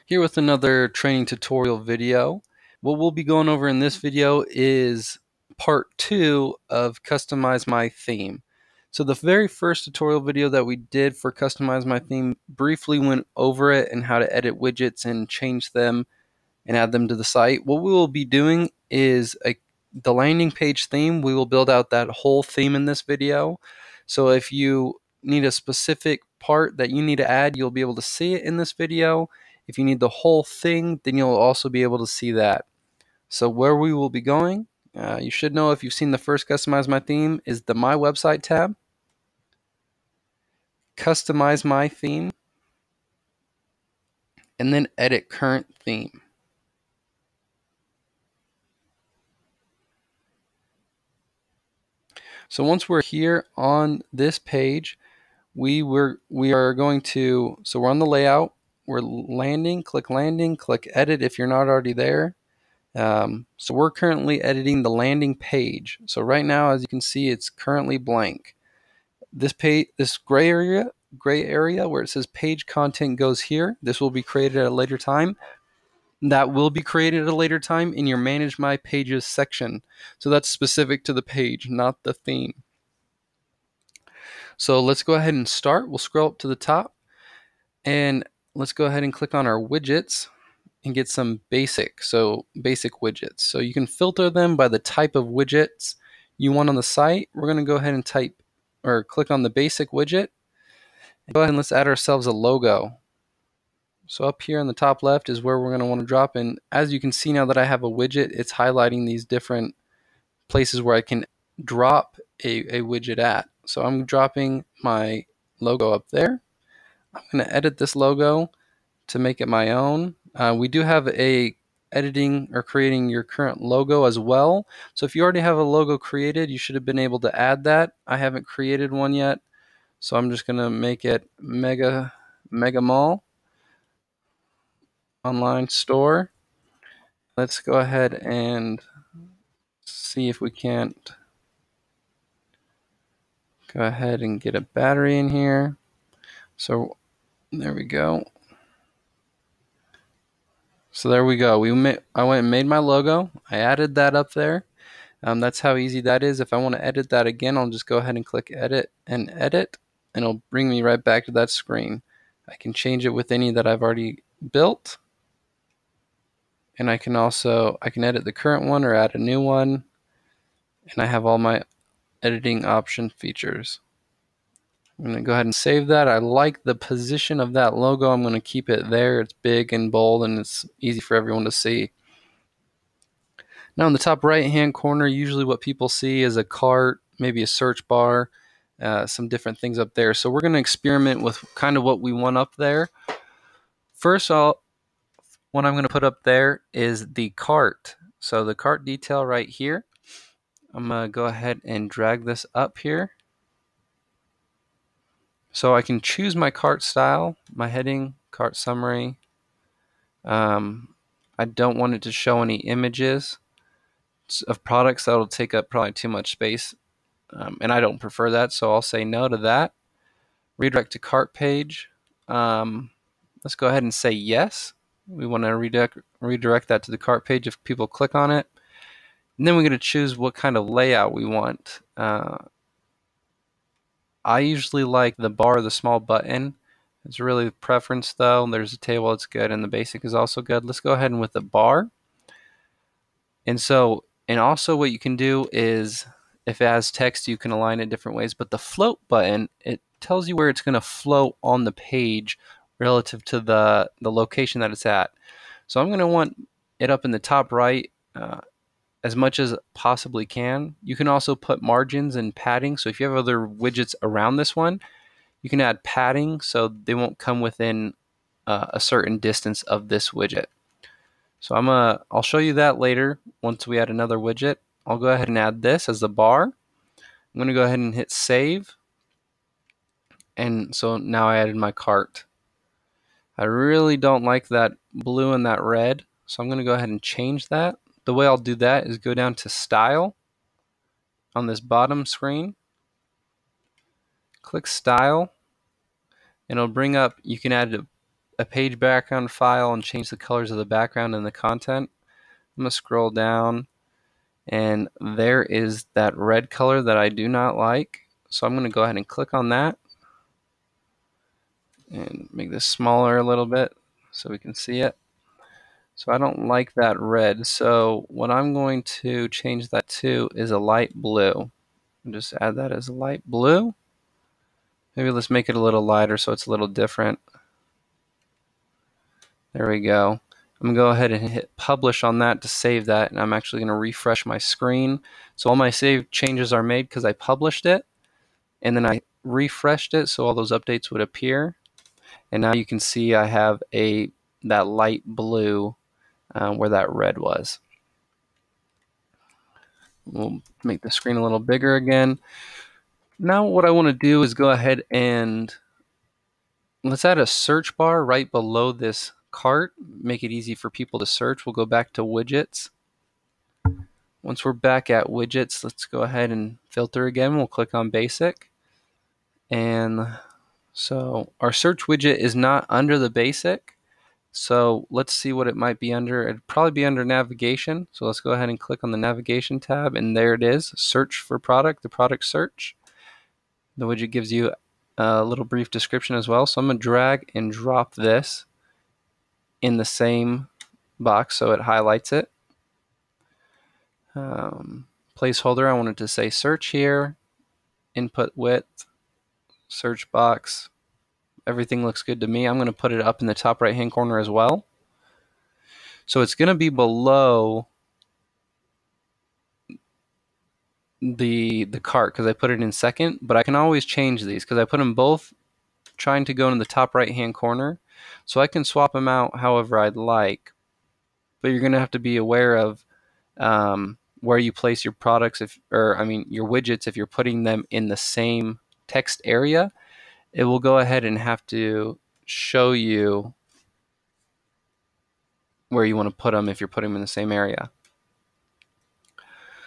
Here with another training tutorial video. What we'll be going over in this video is part 2 of Customize My Theme. So the very first tutorial video that we did for Customize My Theme briefly went over it and how to edit widgets and change them and add them to the site. What we will be doing is the landing page theme. We will build out that whole theme in this video. So if you need a specific part that you need to add, you'll be able to see it in this video. If you need the whole thing, then you'll also be able to see that. So where we will be going, you should know if you've seen the first Customize My Theme, is the My Website tab, Customize My Theme, and then Edit Current Theme. So once we're here on this page, we are going to, so we're on the layout, we're landing, click edit if you're not already there. So we're currently editing the landing page. So right now, as you can see, it's currently blank. This page, this gray area where it says page content goes here. This will be created at a later time. That will be created at a later time in your Manage My Pages section. So that's specific to the page, not the theme. So let's go ahead and start. We'll scroll up to the top and let's go ahead and click on our widgets and get some basic widgets. So you can filter them by the type of widgets you want on the site. We're going to go ahead and type or click on the basic widget. Go ahead and let's add ourselves a logo. So up here in the top left is where we're going to want to drop in. As you can see now that I have a widget, it's highlighting these different places where I can drop a widget at. So I'm dropping my logo up there. I'm going to edit this logo to make it my own. We do have a editing or creating your current logo as well. So if you already have a logo created, you should have been able to add that. I haven't created one yet, so I'm just going to make it Mega Mall online store. Let's go ahead and see if we can't go ahead and get a battery in here. So there we go. So there we go. I went and made my logo. I added that up there. That's how easy that is. If I want to edit that again, I'll just go ahead and click edit, and it'll bring me right back to that screen. I can change it with any that I've already built. And I can edit the current one or add a new one. And I have all my editing option features. I'm going to go ahead and save that. I like the position of that logo. I'm going to keep it there. It's big and bold and it's easy for everyone to see. Now in the top right hand corner, usually what people see is a cart, maybe a search bar, some different things up there. So we're going to experiment with kind of what we want up there. First what I'm going to put up there is the cart. So the cart detail right here. I'm going to go ahead and drag this up here. So I can choose my cart style, my heading, cart summary. I don't want it to show any images of products. That'll take up probably too much space, and I don't prefer that, so I'll say no to that. Redirect to cart page. Let's go ahead and say yes. We want to redirect that to the cart page if people click on it. And then we're going to choose what kind of layout we want. I usually like the bar or the small button. It's really the preference though. There's a table, it's good, and the basic is also good. Let's go ahead and with the bar. And also what you can do is, if it has text, you can align it different ways. But the float button, it tells you where it's going to float on the page relative to the location that it's at. So I'm going to want it up in the top right as much as possibly can. You can also put margins and padding. So if you have other widgets around this one, you can add padding so they won't come within a certain distance of this widget. So I'll show you that later once we add another widget. I'll go ahead and add this as the bar. I'm going to go ahead and hit save. And so now I added my cart. I really don't like that blue and that red, so I'm going to go ahead and change that. The way I'll do that is go down to Style on this bottom screen. Click Style, and it'll bring up, you can add a page background file and change the colors of the background and the content. I'm going to scroll down, and there is that red color that I do not like. So I'm going to go ahead and click on that and make this smaller a little bit so we can see it. So I don't like that red. So what I'm going to change that to is a light blue. I'll just add that as a light blue. Maybe let's make it a little lighter so it's a little different. There we go. I'm going to go ahead and hit publish on that to save that, and I'm actually going to refresh my screen. So all my saved changes are made because I published it, and then I refreshed it so all those updates would appear. And now you can see I have that light blue where that red was. We'll make the screen a little bigger again. Now what I want to do is go ahead and let's add a search bar right below this cart. Make it easy for people to search. We'll go back to widgets. Once we're back at widgets, let's go ahead and filter again. We'll click on basic. And so our search widget is not under the basic. So let's see what it might be under. It'd probably be under navigation. So let's go ahead and click on the navigation tab, and there it is. Search for product, the product search. The widget gives you a little brief description as well. So I'm going to drag and drop this in the same box so it highlights it. Placeholder, I wanted to say search here, input width, search box. Everything looks good to me. I'm going to put it up in the top right hand corner as well. So it's going to be below the cart because I put it in second, but I can always change these because I put them both trying to go in the top right hand corner. So I can swap them out however I'd like. But you're going to have to be aware of where you place your products, your widgets. If you're putting them in the same text area, it will go ahead and have to show you where you want to put them if you're putting them in the same area.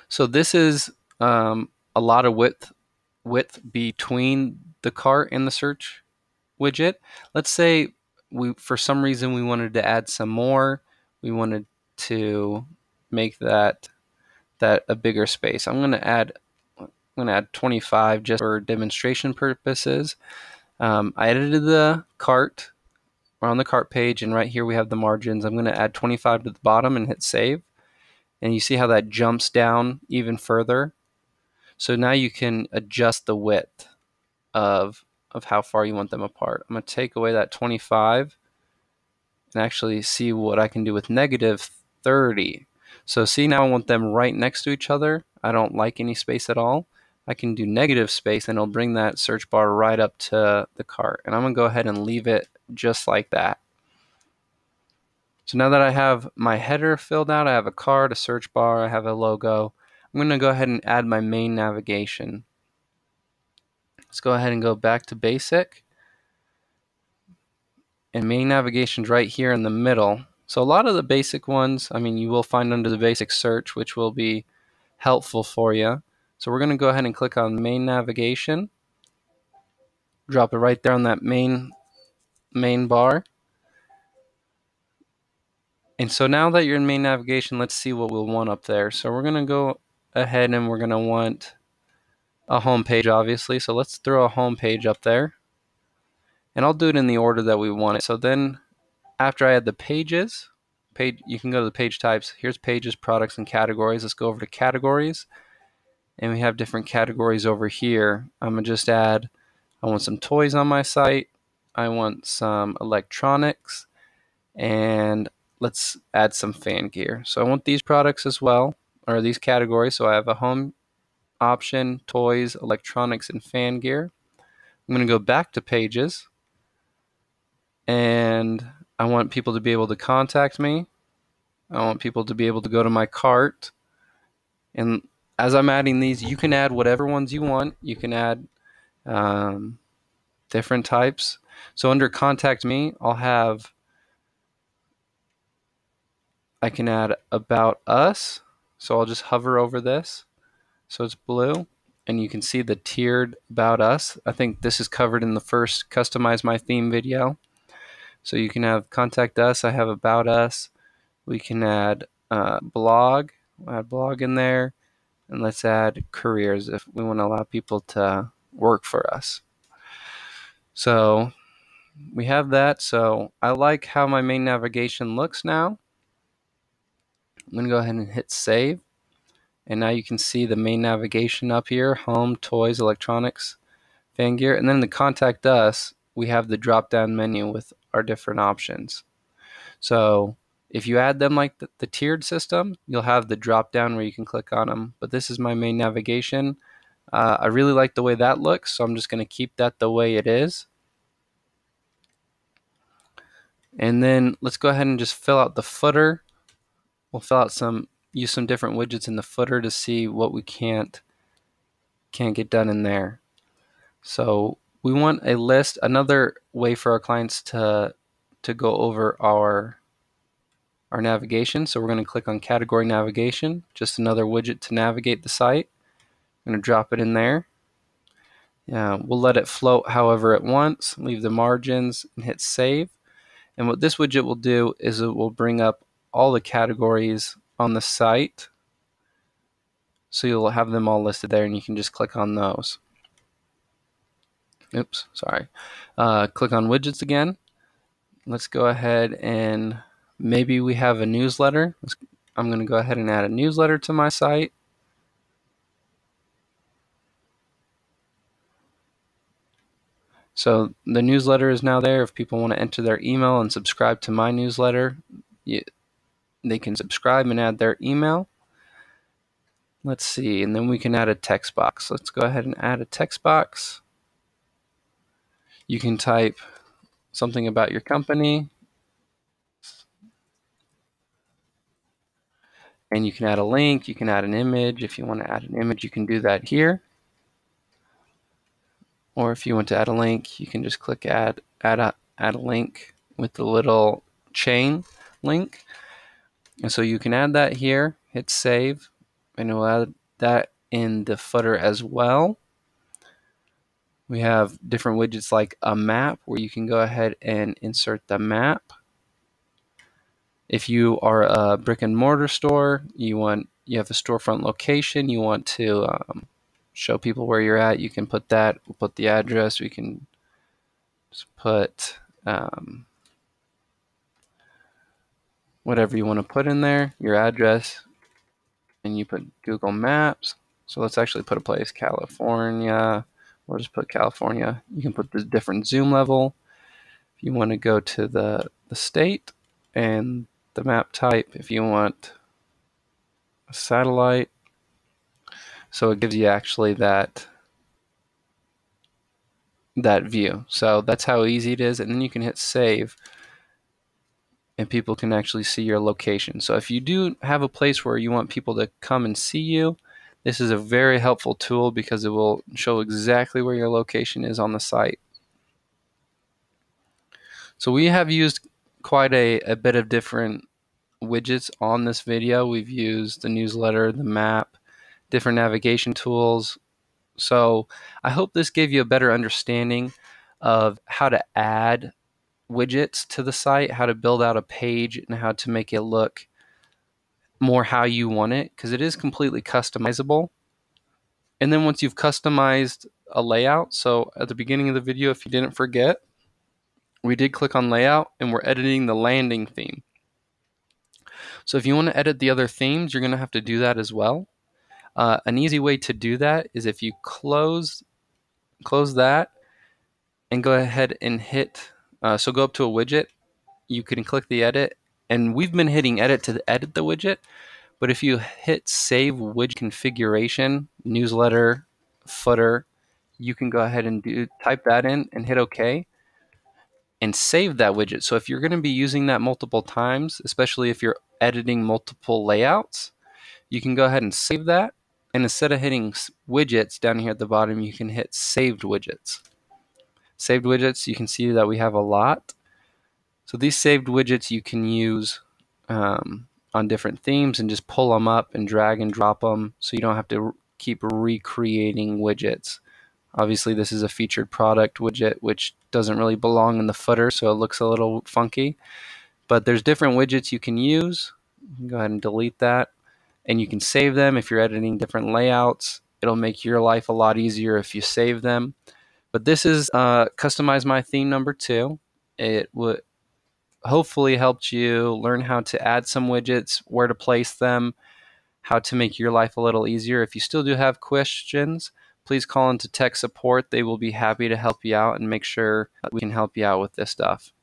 So this is a lot of width between the cart and the search widget. Let's say for some reason we wanted to add some more. We wanted to make that a bigger space. I'm going to add 25 just for demonstration purposes. I edited the cart. We're on the cart page, and right here we have the margins. I'm going to add 25 to the bottom and hit save. And you see how that jumps down even further. So now you can adjust the width of how far you want them apart. I'm going to take away that 25 and actually see what I can do with negative 30. So see, now I want them right next to each other. I don't like any space at all. I can do negative space, and it'll bring that search bar right up to the cart. And I'm going to go ahead and leave it just like that. So now that I have my header filled out, I have a card, a search bar, I have a logo. I'm going to go ahead and add my main navigation. Let's go ahead and go back to basic. And main navigation's right here in the middle. So a lot of the basic ones, you will find under the basic search, which will be helpful for you. So we're going to go ahead and click on main navigation. Drop it right there on that main bar. And so now that you're in main navigation, let's see what we'll want up there. So we're going to go ahead and we're going to want a home page, obviously. So let's throw a home page up there. And I'll do it in the order that we want it. So then after I add the pages, you can go to the page types. Here's pages, products, and categories. Let's go over to categories. And we have different categories over here. I'm going to just add, I want some toys on my site. I want some electronics. And let's add some fan gear. So I want these products as well, or these categories. So I have a home option, toys, electronics, and fan gear. I'm going to go back to pages. And I want people to be able to contact me. I want people to be able to go to my cart. And as I'm adding these, you can add whatever ones you want. You can add different types. So under contact me, I can add about us. So I'll just hover over this. So it's blue. And you can see the tiered about us. I think this is covered in the first Customize My Theme video. So you can have contact us. I have about us. We can add blog. We'll add blog in there. And let's add careers if we want to allow people to work for us. So we have that. So I like how my main navigation looks now. I'm going to go ahead and hit save. And now you can see the main navigation up here: home, toys, electronics, fan gear. And then the contact us, we have the drop down menu with our different options. So if you add them like the tiered system, you'll have the drop down where you can click on them. But this is my main navigation. I really like the way that looks, so I'm just going to keep that the way it is. And then let's go ahead and just fill out the footer. We'll use some different widgets in the footer to see what we can't get done in there. So we want a list. Another way for our clients to go over our navigation. So we're going to click on category navigation, just another widget to navigate the site. I'm going to drop it in there. We'll let it float however it wants, leave the margins, and hit save. And what this widget will do is it will bring up all the categories on the site. So you'll have them all listed there, and you can just click on those. Oops, sorry. Click on widgets again. Let's go ahead and maybe we have a newsletter. I'm going to go ahead and add a newsletter to my site. So the newsletter is now there. If people want to enter their email and subscribe to my newsletter, they can subscribe and add their email. Let's see, and then we can add a text box. Let's go ahead and add a text box. You can type something about your company, and you can add a link. You can add an image. If you want to add an image, you can do that here. Or if you want to add a link, you can just click add a link with the little chain link. And so you can add that here, hit save, and we'll add that in the footer as well. We have different widgets like a map where you can go ahead and insert the map. If you are a brick and mortar store, you have a storefront location, you want to show people where you're at, you can put that. We'll put the address. We can just put whatever you want to put in there, your address, and you put Google Maps. So let's actually put a place, California. We'll just put California. You can put the different zoom level. If you want to go to the state and the map type, if you want a satellite. So it gives you actually that view. So that's how easy it is. And then you can hit save, and people can actually see your location. So if you do have a place where you want people to come and see you, this is a very helpful tool because it will show exactly where your location is on the site. So we have used quite a bit of different widgets on this video. We've used the newsletter, the map, different navigation tools. So I hope this gave you a better understanding of how to add widgets to the site, how to build out a page, and how to make it look more how you want it, because it is completely customizable. And then once you've customized a layout, so at the beginning of the video, if you didn't forget, we did click on layout and we're editing the landing theme. So if you want to edit the other themes, you're going to have to do that as well. An easy way to do that is if you close that and go ahead and hit, so go up to a widget, you can click the edit, and we've been hitting edit to edit the widget, but if you hit save widget configuration, newsletter, footer, you can go ahead and type that in and hit OK and save that widget. So if you're going to be using that multiple times, especially if you're editing multiple layouts, you can go ahead and save that. And instead of hitting widgets down here at the bottom, you can hit saved widgets. Saved widgets, you can see that we have a lot. So these saved widgets you can use on different themes and just pull them up and drag and drop them so you don't have to keep recreating widgets Obviously, this is a featured product widget, which doesn't really belong in the footer, so it looks a little funky. But there's different widgets you can use. You can go ahead and delete that. And you can save them if you're editing different layouts. It'll make your life a lot easier if you save them. But this is Customize My Theme number 2. It would hopefully helped you learn how to add some widgets, where to place them, how to make your life a little easier. If you still do have questions, please call into tech support. They will be happy to help you out and make sure that we can help you out with this stuff.